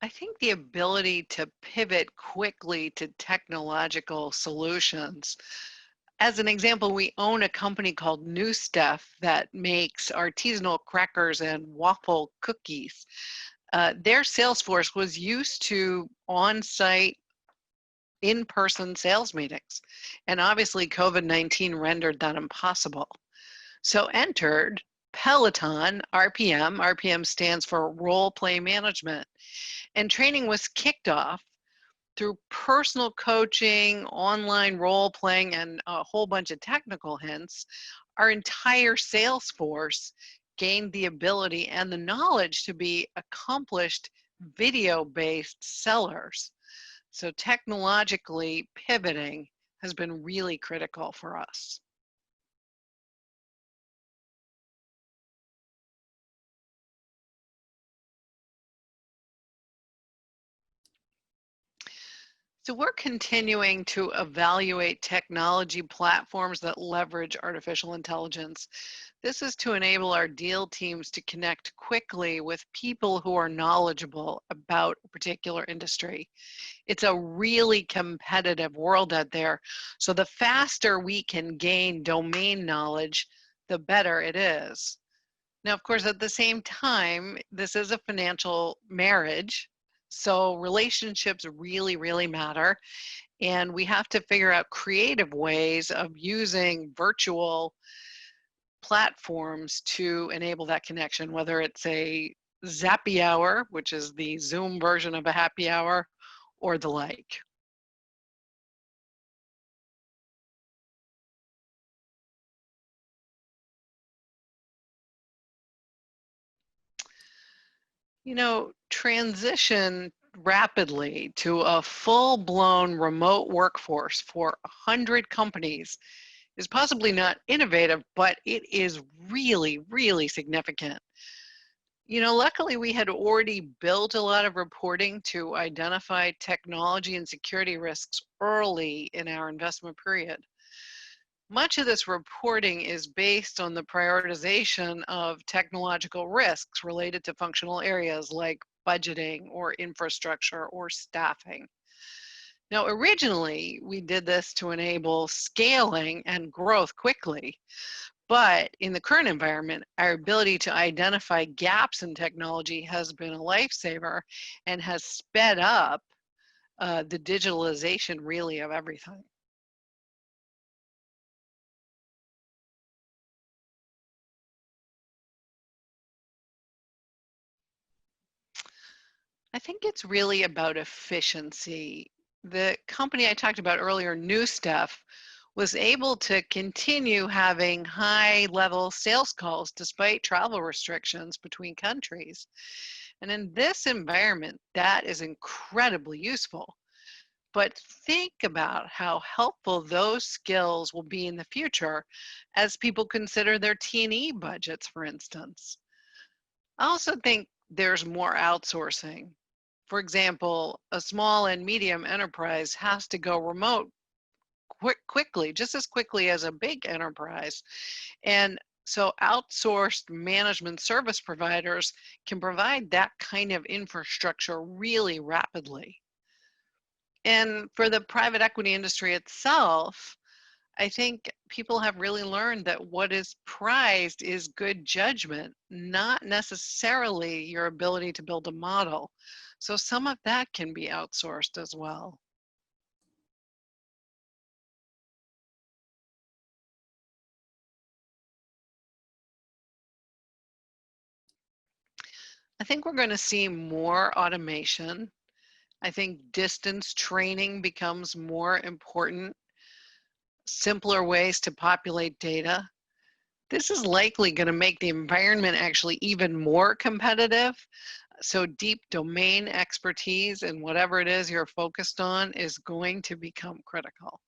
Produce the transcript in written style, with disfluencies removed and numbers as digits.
I think the ability to pivot quickly to technological solutions. As an example, we own a company called New Stuff that makes artisanal crackers and waffle cookies. Their sales force was used to on site, in person sales meetings. And obviously, COVID-19 rendered that impossible. So entered Peloton RPM. RPM stands for Role Play Management. And training was kicked off through personal coaching, online role playing, and a whole bunch of technical hints. Our entire sales force gained the ability and the knowledge to be accomplished video based sellers. So, technologically pivoting has been really critical for us. So we're continuing to evaluate technology platforms that leverage artificial intelligence. This is to enable our deal teams to connect quickly with people who are knowledgeable about a particular industry. It's a really competitive world out there. So the faster we can gain domain knowledge, the better it is. Now, of course, at the same time, this is a financial marriage. So relationships really, really matter. And we have to figure out creative ways of using virtual platforms to enable that connection, whether it's a Zappy Hour, which is the Zoom version of a happy hour, or the like. Transition rapidly to a full-blown remote workforce for 100 companies is possibly not innovative, but it is really, really significant. Luckily, we had already built a lot of reporting to identify technology and security risks early in our investment period. Much of this reporting is based on the prioritization of technological risks related to functional areas like budgeting or infrastructure or staffing. Now, originally, we did this to enable scaling and growth quickly. But in the current environment, our ability to identify gaps in technology has been a lifesaver and has sped up the digitalization really of everything. I think it's really about efficiency. The company I talked about earlier, New Stuff, was able to continue having high level sales calls despite travel restrictions between countries. And in this environment, that is incredibly useful. But think about how helpful those skills will be in the future as people consider their T&E budgets, for instance. I also think there's more outsourcing. For example, a small and medium enterprise has to go remote quickly, just as quickly as a big enterprise. And so outsourced management service providers can provide that kind of infrastructure really rapidly. And for the private equity industry itself, I think people have really learned that what is prized is good judgment, not necessarily your ability to build a model. So some of that can be outsourced as well. I think we're going to see more automation. I think distance training becomes more important, simpler ways to populate data. This is likely going to make the environment actually even more competitive. So deep domain expertise in whatever it is you're focused on is going to become critical.